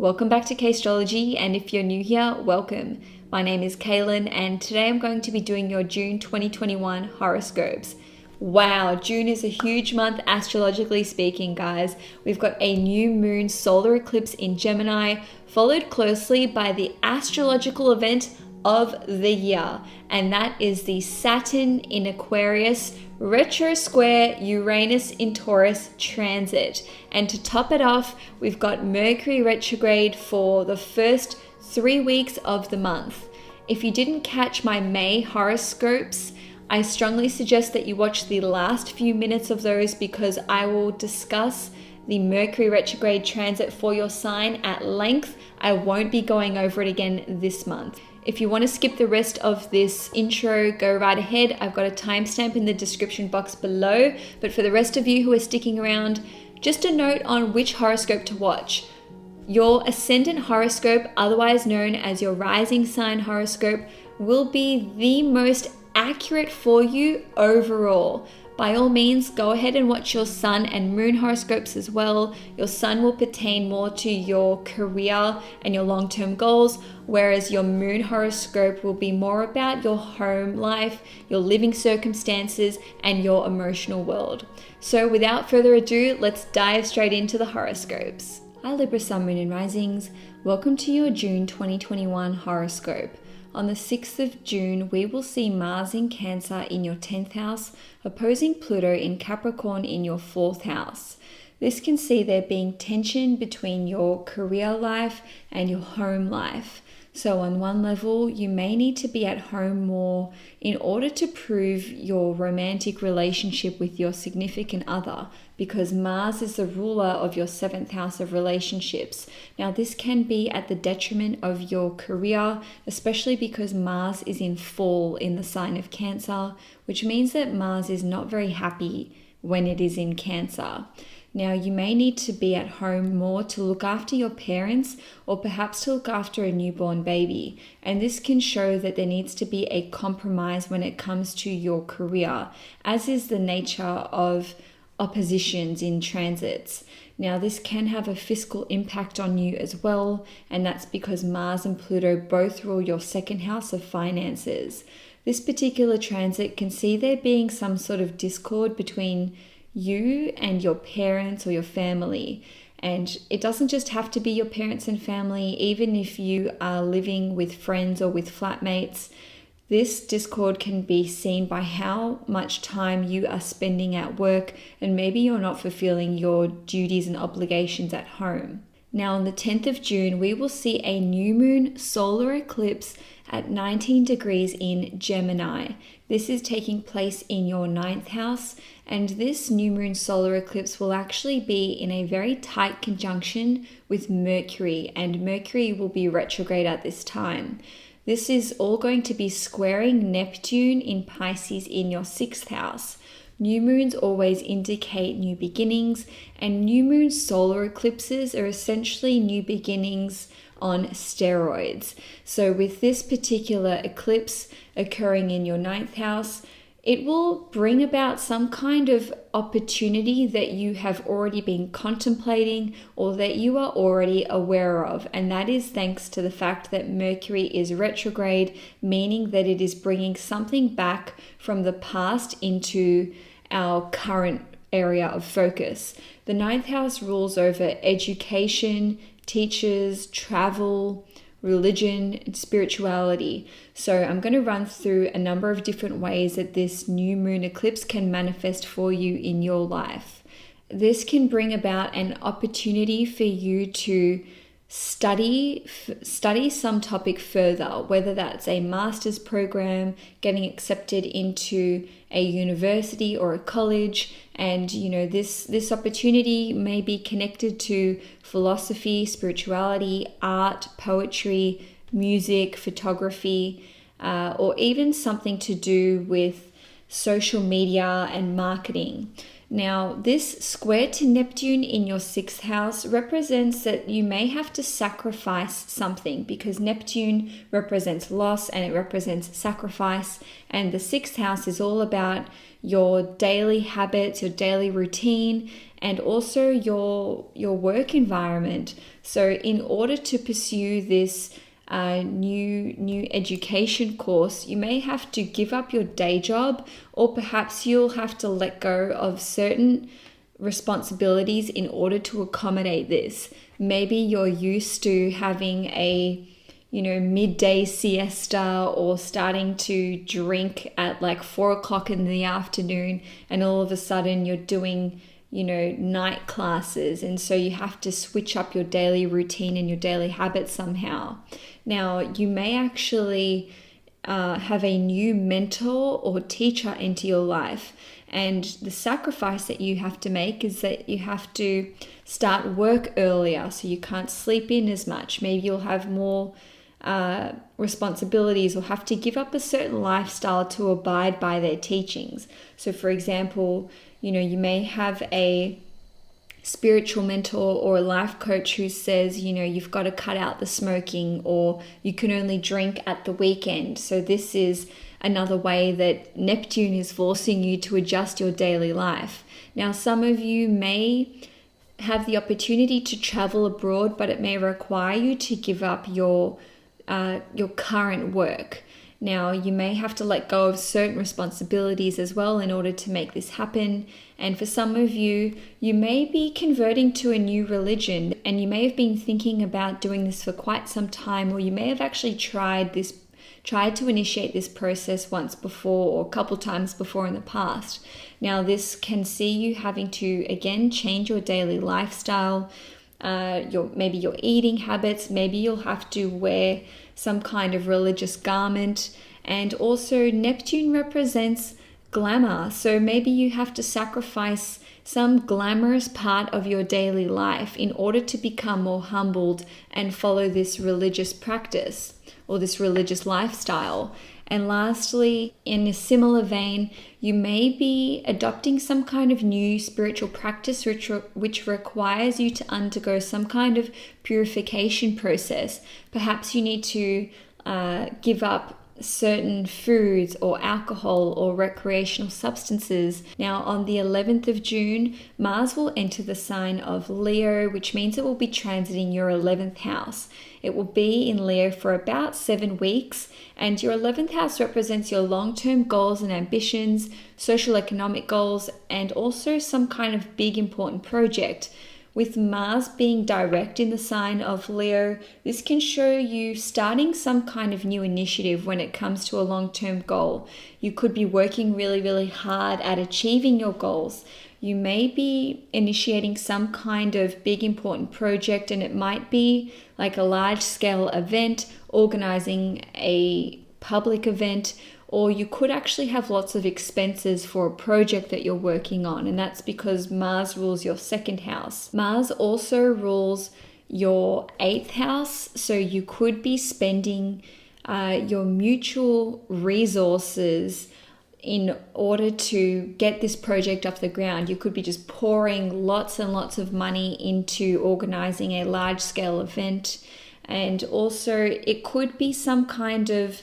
Welcome back to CAISTROLOGY, and if you're new here, welcome. My name is Cailin, and today I'm going to be doing your June 2021 horoscopes. Wow, June is a huge month astrologically speaking, guys. We've got a new moon solar eclipse in Gemini, followed closely by the astrological event of the year, and that is the Saturn in Aquarius retro square Uranus in Taurus transit. And to top it off, we've got Mercury retrograde for the first 3 weeks of the month. If you didn't catch my May horoscopes, I strongly suggest that you watch the last few minutes of those, because I will discuss the Mercury retrograde transit for your sign at length. I won't be going over it again this month. If you want to skip the rest of this intro, go right ahead. I've got a timestamp in the description box below. But for the rest of you who are sticking around, just a note on which horoscope to watch. Your ascendant horoscope, otherwise known as your rising sign horoscope, will be the most accurate for you overall. By all means, go ahead and watch your sun and moon horoscopes as well. Your sun will pertain more to your career and your long-term goals, whereas your moon horoscope will be more about your home life, your living circumstances, and your emotional world. So without further ado, let's dive straight into the horoscopes. Hi Libra Sun, Moon and Risings. Welcome to your June 2021 horoscope. On the 6th of June, we will see Mars in Cancer in your 10th house, opposing Pluto in Capricorn in your 4th house. This can see there being tension between your career life and your home life. So on one level, you may need to be at home more in order to prove your romantic relationship with your significant other, because Mars is the ruler of your 7th house of relationships. Now, this can be at the detriment of your career, especially because Mars is in fall in the sign of Cancer, which means that Mars is not very happy when it is in Cancer. Now, you may need to be at home more to look after your parents, or perhaps to look after a newborn baby. And this can show that there needs to be a compromise when it comes to your career, as is the nature of oppositions in transits. Now, this can have a fiscal impact on you as well, and that's because Mars and Pluto both rule your 2nd house of finances. This particular transit can see there being some sort of discord between you and your parents or your family. And it doesn't just have to be your parents and family. Even if you are living with friends or with flatmates, this discord can be seen by how much time you are spending at work, and maybe you're not fulfilling your duties and obligations at home. Now, on the 10th of June, we will see a new moon solar eclipse at 19 degrees in Gemini. This is taking place in your 9th house, and this new moon solar eclipse will actually be in a very tight conjunction with Mercury, and Mercury will be retrograde at this time. This is all going to be squaring Neptune in Pisces in your 6th house. New moons always indicate new beginnings, and new moon solar eclipses are essentially new beginnings on steroids. So with this particular eclipse occurring in your 9th house, it will bring about some kind of opportunity that you have already been contemplating, or that you are already aware of. And that is thanks to the fact that Mercury is retrograde, meaning that it is bringing something back from the past into our current area of focus. The 9th house rules over education, teachers, travel, religion, and spirituality. So I'm going to run through a number of different ways that this new moon eclipse can manifest for you in your life. This can bring about an opportunity for you to study some topic further, whether that's a master's program, getting accepted into a university or a college. And this opportunity may be connected to philosophy, spirituality, art, poetry, music, photography, or even something to do with social media and marketing. Now, this square to Neptune in your 6th house represents that you may have to sacrifice something, because Neptune represents loss and it represents sacrifice. And the 6th house is all about your daily habits, your daily routine, and also your work environment. So in order to pursue this new education course, you may have to give up your day job, or perhaps you'll have to let go of certain responsibilities in order to accommodate this. Maybe you're used to having a midday siesta, or starting to drink at like 4 o'clock in the afternoon, and all of a sudden you're doing night classes, and so you have to switch up your daily routine and your daily habits somehow. Now, you may actually have a new mentor or teacher into your life, and the sacrifice that you have to make is that you have to start work earlier, so you can't sleep in as much. Maybe you'll have more responsibilities, or have to give up a certain lifestyle to abide by their teachings. So for example, you may have a spiritual mentor or a life coach who says, you've got to cut out the smoking, or you can only drink at the weekend. So this is another way that Neptune is forcing you to adjust your daily life. Now, some of you may have the opportunity to travel abroad, but it may require you to give up your current work. Now, you may have to let go of certain responsibilities as well in order to make this happen. And for some of you, you may be converting to a new religion, and you may have been thinking about doing this for quite some time, or you may have actually tried to initiate this process once before, or a couple times before in the past. Now, this can see you having to, again, change your daily lifestyle, maybe your eating habits. Maybe you'll have to wear some kind of religious garment. And also, Neptune represents glamour. So maybe you have to sacrifice some glamorous part of your daily life in order to become more humbled and follow this religious practice or this religious lifestyle. And lastly, in a similar vein, you may be adopting some kind of new spiritual practice which requires you to undergo some kind of purification process. Perhaps you need to give up certain foods or alcohol or recreational substances. Now, on the 11th of June, Mars will enter the sign of Leo, which means it will be transiting your 11th house. It will be in Leo for about 7 weeks, and your 11th house represents your long-term goals and ambitions, social economic goals, and also some kind of big important project. With Mars being direct in the sign of Leo, this can show you starting some kind of new initiative when it comes to a long-term goal. You could be working really, really hard at achieving your goals. You may be initiating some kind of big important project, and it might be like a large-scale event, organizing a public event, or you could actually have lots of expenses for a project that you're working on, and that's because Mars rules your 2nd house. Mars also rules your 8th house, so you could be spending your mutual resources in order to get this project off the ground. You could be just pouring lots and lots of money into organizing a large-scale event, and also it could be some kind of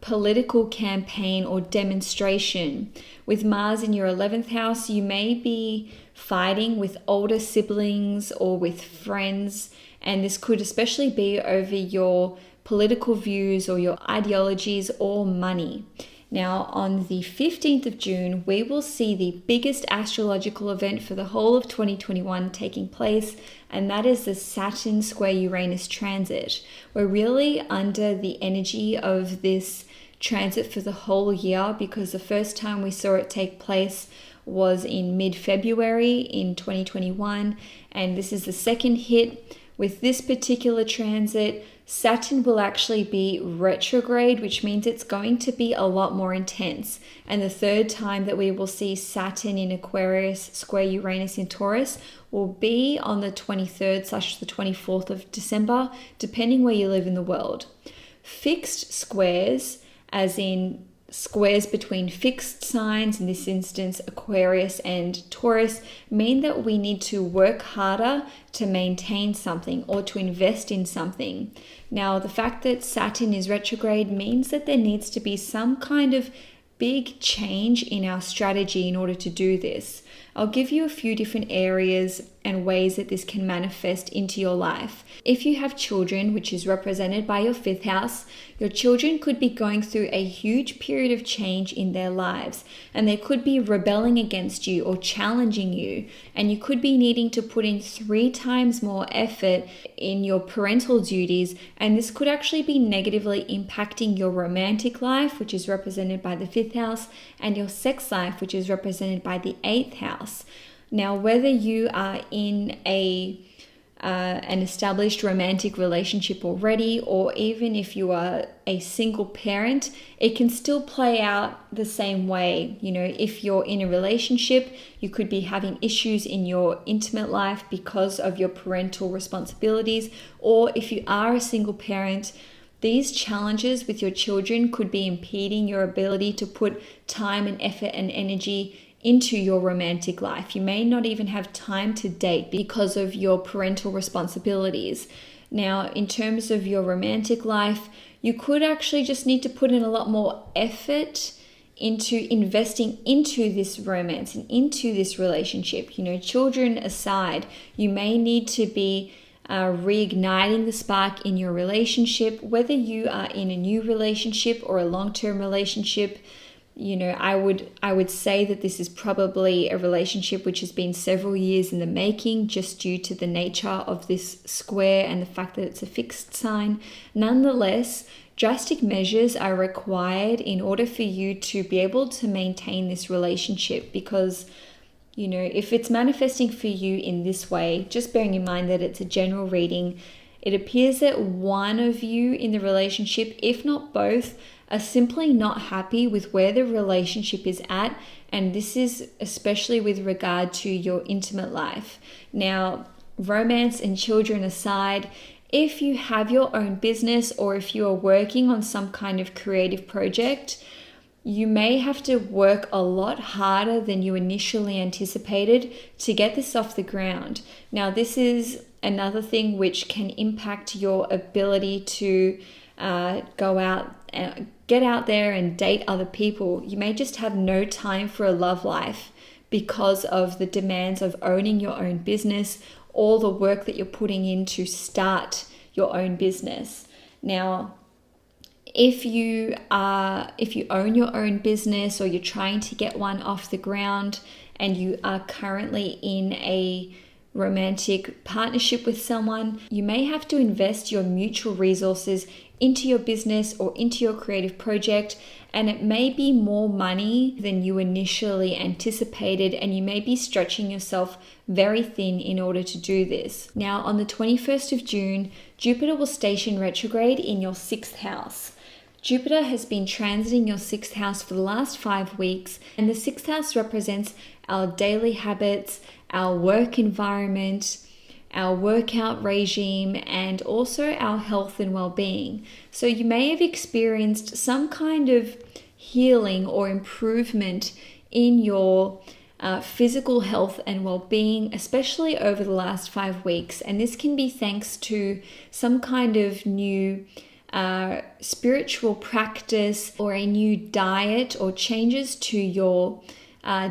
political campaign or demonstration. With Mars in your 11th house, you may be fighting with older siblings or with friends, and this could especially be over your political views or your ideologies or money. Now, on the 15th of June, we will see the biggest astrological event for the whole of 2021 taking place, and that is the Saturn square Uranus transit. We're really under the energy of this transit for the whole year, because the first time we saw it take place was in mid-February in 2021, and this is the second hit. With this particular transit, Saturn will actually be retrograde, which means it's going to be a lot more intense. And the third time that we will see Saturn in Aquarius square Uranus in Taurus will be on the 23rd / the 24th of December, depending where you live in the world. Fixed squares, as in squares between fixed signs, in this instance Aquarius and Taurus, mean that we need to work harder to maintain something or to invest in something. Now, the fact that Saturn is retrograde means that there needs to be some kind of big change in our strategy in order to do this. I'll give you a few different areas and ways that this can manifest into your life. If you have children, which is represented by your 5th house, your children could be going through a huge period of change in their lives, and they could be rebelling against you or challenging you, and you could be needing to put in 3 times more effort in your parental duties, and this could actually be negatively impacting your romantic life, which is represented by the 5th house, and your sex life, which is represented by the 8th house. Now, whether you are in an established romantic relationship already, or even if you are a single parent, it can still play out the same way. You know, if you're in a relationship, you could be having issues in your intimate life because of your parental responsibilities, or if you are a single parent, these challenges with your children could be impeding your ability to put time and effort and energy into your romantic life. You may not even have time to date because of your parental responsibilities. Now, in terms of your romantic life, you could actually just need to put in a lot more effort into investing into this romance and into this relationship. You know, children aside, you may need to be reigniting the spark in your relationship, whether you are in a new relationship or a long-term relationship. You know, I would say that this is probably a relationship which has been several years in the making, just due to the nature of this square and the fact that it's a fixed sign. Nonetheless, drastic measures are required in order for you to be able to maintain this relationship, because, you know, if it's manifesting for you in this way, just bearing in mind that it's a general reading, it appears that one of you in the relationship, if not both, are simply not happy with where the relationship is at, and this is especially with regard to your intimate life. Now, romance and children aside, if you have your own business or if you are working on some kind of creative project, you may have to work a lot harder than you initially anticipated to get this off the ground. Now, this is another thing which can impact your ability to go out and get out there and date other people. You may just have no time for a love life because of the demands of owning your own business, all the work that you're putting in to start your own business. Now, if you own your own business, or you're trying to get one off the ground, and you are currently in a romantic partnership with someone, you may have to invest your mutual resources into your business or into your creative project, and it may be more money than you initially anticipated, and you may be stretching yourself very thin in order to do this. Now, on the 21st of June, Jupiter will station retrograde in your 6th house. Jupiter has been transiting your 6th house for the last 5 weeks, and the 6th house represents our daily habits, our work environment, our workout regime, and also our health and well-being. So you may have experienced some kind of healing or improvement in your physical health and well-being, especially over the last 5 weeks. And this can be thanks to some kind of new spiritual practice, or a new diet, or changes to your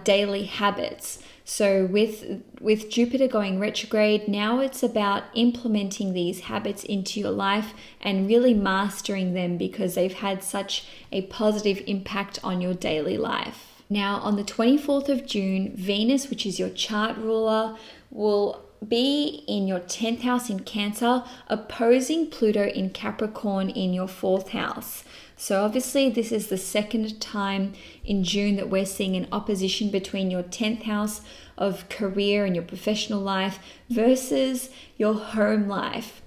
daily habits. So with Jupiter going retrograde, now it's about implementing these habits into your life and really mastering them, because they've had such a positive impact on your daily life. Now, on the 24th of June, Venus, which is your chart ruler, will be in your 10th house in Cancer, opposing Pluto in Capricorn in your 4th house. So obviously this is the second time in June that we're seeing an opposition between your 10th house of career and your professional life versus your home life.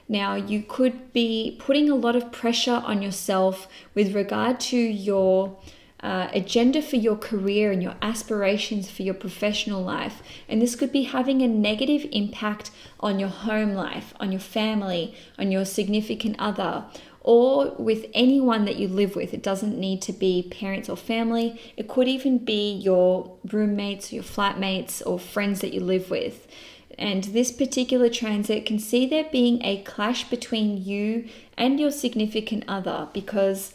Now, you could be putting a lot of pressure on yourself with regard to your agenda for your career and your aspirations for your professional life. And this could be having a negative impact on your home life, on your family, on your significant other, or with anyone that you live with. It doesn't need to be parents or family. It could even be your roommates, your flatmates, or friends that you live with. And this particular transit can see there being a clash between you and your significant other, because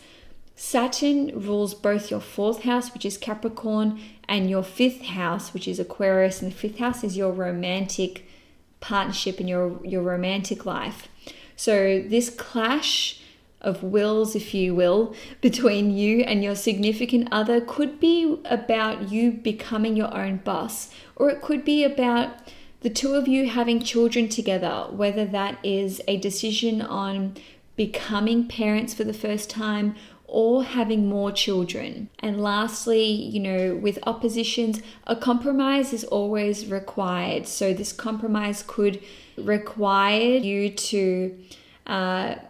Saturn rules both your 4th house, which is Capricorn, and your fifth house, which is Aquarius, and the fifth house is your romantic partnership and your romantic life. So this clash of wills, if you will, between you and your significant other could be about you becoming your own boss, or it could be about the two of you having children together, whether that is a decision on becoming parents for the first time or having more children. And lastly, with oppositions, a compromise is always required. So this compromise could require you to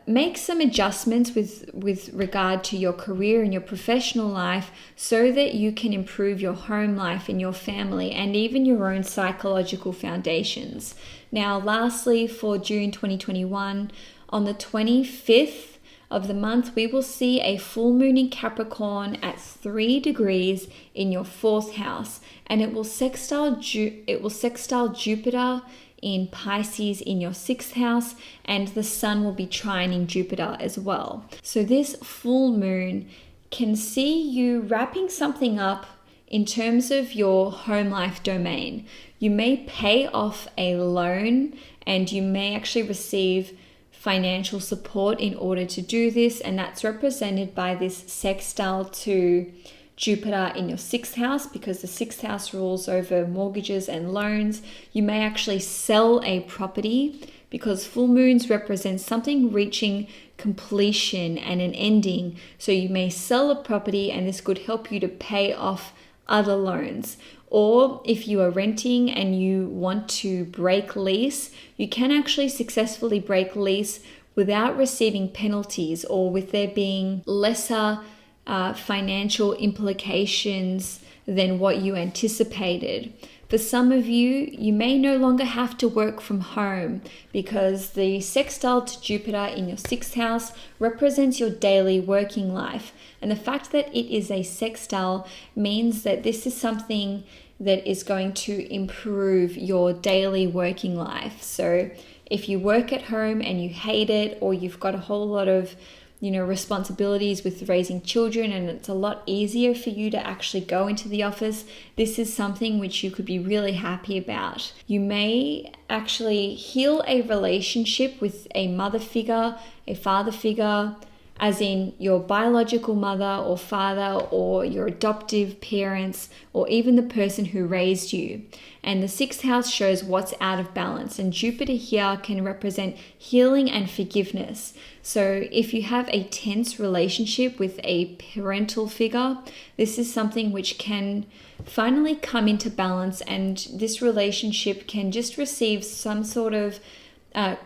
make some adjustments with regard to your career and your professional life so that you can improve your home life and your family and even your own psychological foundations. Now, lastly, for June 2021, on the 25th of the month, we will see a full moon in Capricorn at 3 degrees in your 4th house, and it will sextile Jupiter in Pisces in your 6th house, and the sun will be trining Jupiter as well. So this full moon can see you wrapping something up in terms of your home life domain. You may pay off a loan and you may actually receive financial support in order to do this, and that's represented by this sextile to Jupiter in your 6th house, because the 6th house rules over mortgages and loans. You may actually sell a property because full moons represent something reaching completion and an ending. So you may sell a property, and this could help you to pay off other loans. Or if you are renting and you want to break lease, you can actually successfully break lease without receiving penalties or with there being lesser financial implications than what you anticipated. For some of you, you may no longer have to work from home because the sextile to Jupiter in your 6th house represents your daily working life. And the fact that it is a sextile means that this is something that is going to improve your daily working life. So if you work at home and you hate it, or you've got a whole lot of responsibilities with raising children and it's a lot easier for you to actually go into the office, this is something which you could be really happy about. You may actually heal a relationship with a mother figure, a father figure, as in your biological mother or father or your adoptive parents or even the person who raised you. And the 6th house shows what's out of balance, and Jupiter here can represent healing and forgiveness. So if you have a tense relationship with a parental figure, this is something which can finally come into balance, and this relationship can just receive some sort of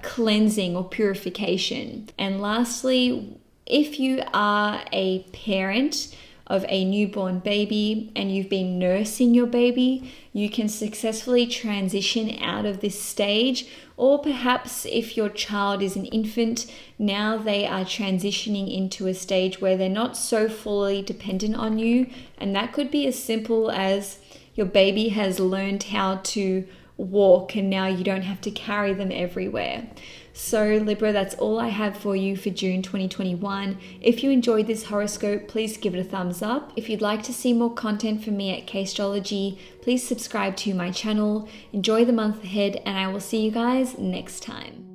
cleansing or purification. And lastly, if you are a parent of a newborn baby and you've been nursing your baby, you can successfully transition out of this stage. Or perhaps if your child is an infant, now they are transitioning into a stage where they're not so fully dependent on you. And that could be as simple as your baby has learned how to walk and now you don't have to carry them everywhere. So Libra, that's all I have for you for June 2021. If you enjoyed this horoscope, please give it a thumbs up. If you'd like to see more content from me at CAISTROLOGY, please subscribe to my channel. Enjoy the month ahead, and I will see you guys next time.